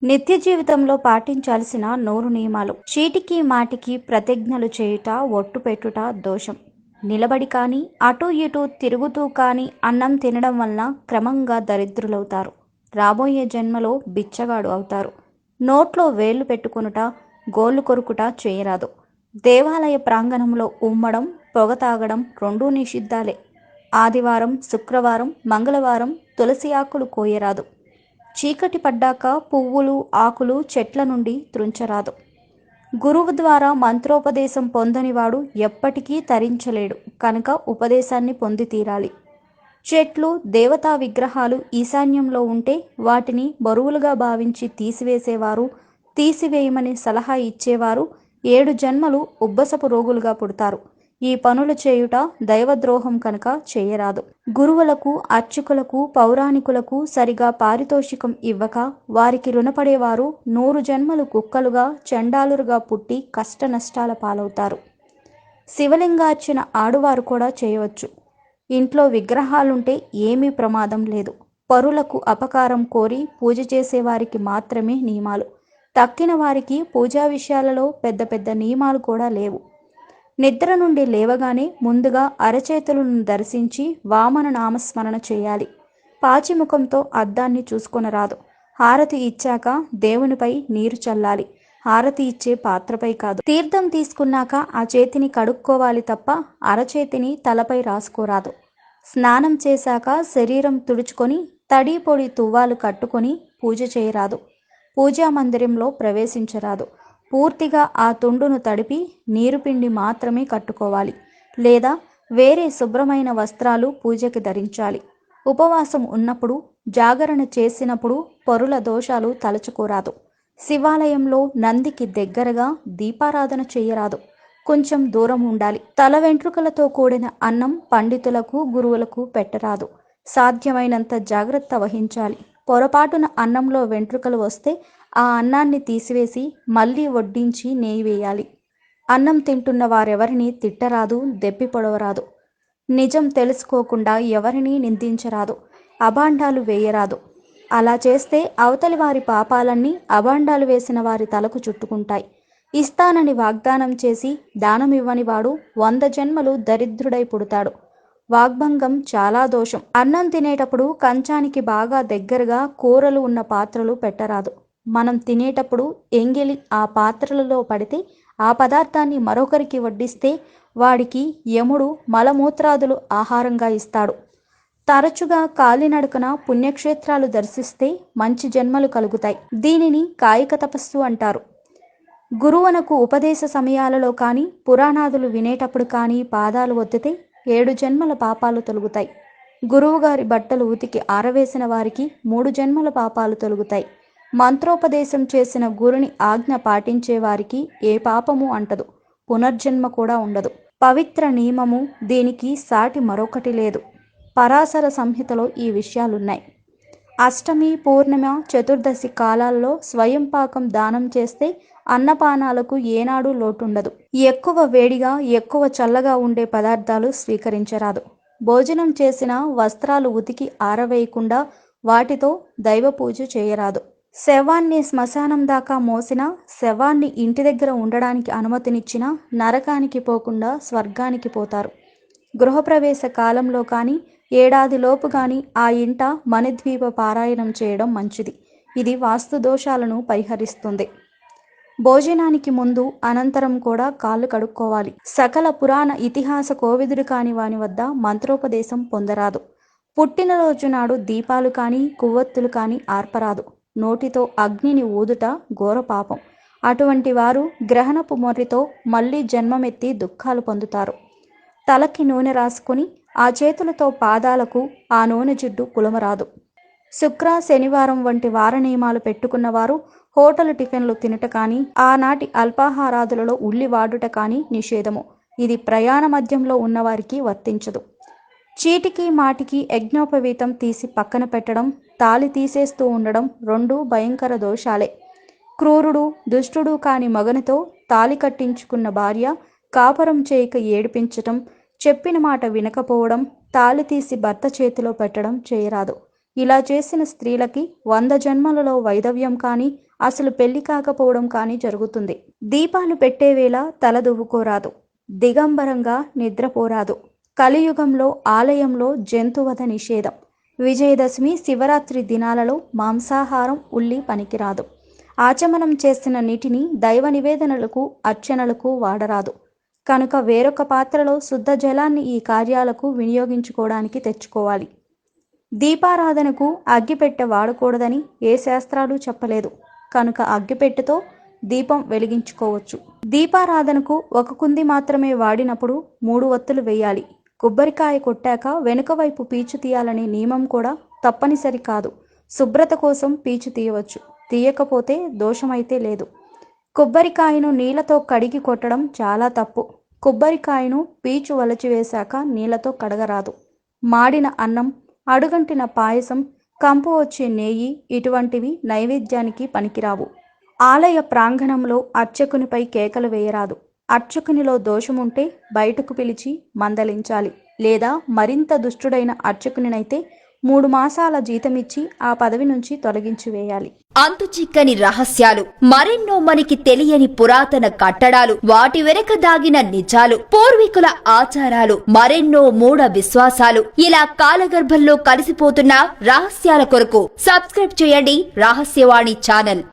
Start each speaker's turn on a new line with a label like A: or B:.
A: నిత్య జీవితంలో పాటించాల్సిన నూరు నియమాలు. చీటికి మాటికి ప్రతిజ్ఞలు చేయుట, ఒట్టు పెట్టుట దోషం. నిలబడి కానీ, అటూ ఇటూ తిరుగుతూ కానీ అన్నం తినడం వలన క్రమంగా దరిద్రులవుతారు. రాబోయే జన్మలో బిచ్చగాడు అవుతారు. నోట్లో వేళ్లు పెట్టుకొనుట, గోళ్లు కొరుకుట చేయరాదు. దేవాలయ ప్రాంగణంలో ఉమ్మడం, పొగ తాగడం రెండూ నిషిద్ధాలే. ఆదివారం, శుక్రవారం, మంగళవారం తులసి ఆకులు కోయరాదు. చీకటి పడ్డాక పువ్వులు, ఆకులు చెట్ల నుండి త్రుంచరాదు. గురువు ద్వారా మంత్రోపదేశం పొందనివాడు ఎప్పటికీ తరించలేడు కనుక ఉపదేశాన్ని పొంది తీరాలి. చెట్లు, దేవతా విగ్రహాలు ఈశాన్యంలో ఉంటే వాటిని బరువులుగా భావించి తీసివేసేవారు, తీసివేయమని సలహా ఇచ్చేవారు 7 జన్మలు ఉబ్బసపు రోగులుగా పుడతారు. ఈ పనులు చేయుట దైవద్రోహం కనుక చేయరాదు. గురువులకు, అర్చకులకు, పౌరాణికులకు సరిగా పారితోషికం ఇవ్వక వారికి రుణపడేవారు 100 జన్మలు కుక్కలుగా, చండాలురుగా పుట్టి కష్ట నష్టాల పాలవుతారు. శివలింగార్చన ఆడువారు కూడా చేయవచ్చు. ఇంట్లో విగ్రహాలుంటే ఏమీ ప్రమాదం లేదు. పరులకు అపకారం కోరి పూజ చేసేవారికి మాత్రమే నియమాలు. తక్కిన వారికి పూజా విషయాలలో పెద్ద పెద్ద నియమాలు కూడా లేవు. నిద్ర నుండి లేవగానే ముందుగా అరచేతులను దర్శించి వామన నామస్మరణ చేయాలి. పాచిముఖంతో అద్దాన్ని చూసుకొనరాదు. హారతి ఇచ్చాక దేవునిపై నీరు చల్లాలి. హారతి ఇచ్చే పాత్రపై కాదు. తీర్థం తీసుకున్నాక ఆ చేతిని కడుక్కోవాలి తప్ప అరచేతిని తలపై రాసుకోరాదు. స్నానం చేశాక శరీరం తుడుచుకొని తడి పొడి తువ్వాలు కట్టుకొని పూజ చేయరాదు. పూజా మందిరంలో ప్రవేశించరాదు. పూర్తిగా ఆ తుండును తడిపి నీరు పిండి మాత్రమే కట్టుకోవాలి. లేదా వేరే శుభ్రమైన వస్త్రాలు పూజకి ధరించాలి. ఉపవాసం ఉన్నప్పుడు, జాగరణ చేసినప్పుడు పరుల దోషాలు తలచుకోరాదు. శివాలయంలో నందికి దగ్గరగా దీపారాధన చేయరాదు. కొంచెం దూరం ఉండాలి. తల వెంట్రుకలతో కూడిన అన్నం పండితులకు, గురువులకు పెట్టరాదు. సాధ్యమైనంత జాగ్రత్త వహించాలి. పొరపాటున అన్నంలో వెంట్రుకలు వస్తే ఆ అన్నాన్ని తీసివేసి మళ్ళీ వడ్డించి నెయ్యి వేయాలి. అన్నం తింటున్న వారెవరిని తిట్టరాదు, దెప్పి పొడవరాదు. నిజం తెలుసుకోకుండా ఎవరినీ నిందించరాదు. అభాండాలు వేయరాదు. అలా చేస్తే అవతలి వారి పాపాలన్నీ అభాండాలు వేసిన వారి తలకు చుట్టుకుంటాయి. ఇస్తానని వాగ్దానం చేసి దానమివ్వని వాడు 100 జన్మలు దరిద్రుడై పుడతాడు. వాగ్భంగం చాలా దోషం. అన్నం తినేటప్పుడు కంచానికి బాగా దగ్గరగా కూరలు ఉన్న పాత్రలు పెట్టరాదు. మనం తినేటప్పుడు ఎంగిలి ఆ పాత్రలలో పడితే ఆ పదార్థాన్ని మరొకరికి వడ్డిస్తే వాడికి యముడు మలమూత్రాదులు ఆహారంగా ఇస్తాడు. తరచుగా కాలినడకన పుణ్యక్షేత్రాలు దర్శిస్తే మంచి జన్మలు కలుగుతాయి. దీనిని కాయిక తపస్సు అంటారు. గురువునకు ఉపదేశ సమయాలలో కానీ, పురాణాదులు వినేటప్పుడు కానీ పాదాలు ఒత్తితే 7 జన్మల పాపాలు తొలగుతాయి. గురువుగారి బట్టలు ఉతికి ఆరవేసిన వారికి 3 జన్మల పాపాలు తొలగుతాయి. మంత్రోపదేశం చేసిన గురుని ఆజ్ఞ పాటించే వారికి ఏ పాపము అంటదు, పునర్జన్మ కూడా ఉండదు. పవిత్ర నియమము, దీనికి సాటి మరొకటి లేదు. పరాశర సంహితలో ఈ విషయాలున్నాయి. అష్టమి, పూర్ణిమ, చతుర్దశి కాలాల్లో స్వయం పాకం దానం చేస్తే అన్నపానాలకు ఏనాడు లోటుండదు. ఎక్కువ వేడిగా, ఎక్కువ చల్లగా ఉండే పదార్థాలు స్వీకరించరాదు. భోజనం చేసిన వస్త్రాలు ఉతికి ఆరవేయకుండా వాటితో దైవ పూజ చేయరాదు. శవాన్ని శ్మశానం దాకా మోసినా, శవాన్ని ఇంటి దగ్గర ఉండడానికి అనుమతినిచ్చినా నరకానికి పోకుండా స్వర్గానికి పోతారు. గృహప్రవేశ కాలంలో కానీ, ఏడాదిలోపు కానీ ఆ ఇంట మణిద్వీప పారాయణం చేయడం మంచిది. ఇది వాస్తు దోషాలను పరిహరిస్తుంది. భోజనానికి ముందు, అనంతరం కూడా కాళ్ళు కడుక్కోవాలి. సకల పురాణ ఇతిహాస కోవిదుడు కాని వాని వద్ద మంత్రోపదేశం పొందరాదు. పుట్టినరోజు నాడు దీపాలు కానీ, కొవ్వొత్తులు కానీ ఆర్పరాదు. నోటితో అగ్నిని ఊదుట ఘోర పాపం. అటువంటి వారు గ్రహణపు మొర్రితో మళ్ళీ జన్మమెత్తి దుఃఖాలు పొందుతారు. తలకి నూనె రాసుకొని ఆ చేతులతో పాదాలకు ఆ నూనె జిడ్డు పులమరాదు. శుక్ర, శనివారం వంటి వార నియమాలు పెట్టుకున్నవారు హోటల్ టిఫిన్లు తినట కానీ, ఆనాటి అల్పాహారాదులలో ఉల్లి వాడుట కానీ నిషేధము. ఇది ప్రయాణ మధ్యంలో ఉన్నవారికి వర్తించదు. చీటికి మాటికి యజ్ఞోపవీతం తీసి పక్కన పెట్టడం, తాళి తీసేస్తూ ఉండడం రెండూ భయంకర దోషాలే. క్రూరుడు, దుష్టుడు కాని మగనితో తాళి కట్టించుకున్న భార్య కాపురం చేయక ఏడిపించటం, చెప్పిన మాట వినకపోవడం, తాళి తీసి భర్త చేతిలో పెట్టడం చేయరాదు. ఇలా చేసిన స్త్రీలకి 100 జన్మలలో వైధవ్యం కానీ అసలు పెళ్లి కాకపోవడం కానీ జరుగుతుంది. దీపాలు పెట్టే వేళ తల దువ్వుకోరాదు, దిగంబరంగా నిద్రపోరాదు. కలియుగంలో ఆలయంలో జంతువధ నిషేధం. విజయదశమి, శివరాత్రి దినాలలో మాంసాహారం, ఉల్లి పనికిరాదు. ఆచమనం చేసిన నీటిని దైవ నివేదనలకు, అర్చనలకు వాడరాదు. కనుక వేరొక పాత్రలో శుద్ధ జలాన్ని ఈ కార్యాలకు వినియోగించుకోవడానికి తెచ్చుకోవాలి. దీపారాధనకు అగ్గిపెట్టె వాడకూడదని ఏ శాస్త్రాలు చెప్పలేదు. కనుక అగ్గిపెట్టెతో దీపం వెలిగించుకోవచ్చు. దీపారాధనకు ఒక కుంది మాత్రమే వాడినప్పుడు 3 ఒత్తులు వేయాలి. కొబ్బరికాయ కొట్టాక వెనుక వైపు పీచు తీయాలనే నియమం కూడా తప్పనిసరి కాదు. శుభ్రత కోసం పీచు తీయవచ్చు, తీయకపోతే దోషమైతే లేదు. కొబ్బరికాయను నీళ్లతో కడిగి కొట్టడం చాలా తప్పు. కొబ్బరికాయను పీచు వలచివేశాక నీళ్లతో కడగరాదు. మాడిన అన్నం, అడుగంటిన పాయసం, కంపు వచ్చే నెయ్యి ఇటువంటివి నైవేద్యానికి పనికిరావు. ఆలయ ప్రాంగణంలో అర్చకునిపై కేకలు వేయరాదు. అర్చకునిలో దోషముంటే బయటకు పిలిచి మందలించాలి. లేదా మరింత దుష్టుడైన అర్చకునినైతే 3 మాసాల జీతమిచ్చి ఆ పదవి నుంచి తొలగించి వేయాలి.
B: అంతుచిక్కని రహస్యాలు, మరెన్నో మనకి తెలియని పురాతన కట్టడాలు, వాటి వెనక దాగిన నిజాలు, పూర్వీకుల ఆచారాలు, మరెన్నో మూఢ విశ్వాసాలు, ఇలా కాలగర్భంలో కలిసిపోతున్న రహస్యాల కొరకు సబ్స్క్రైబ్ చేయండి రహస్యవాణి ఛానల్.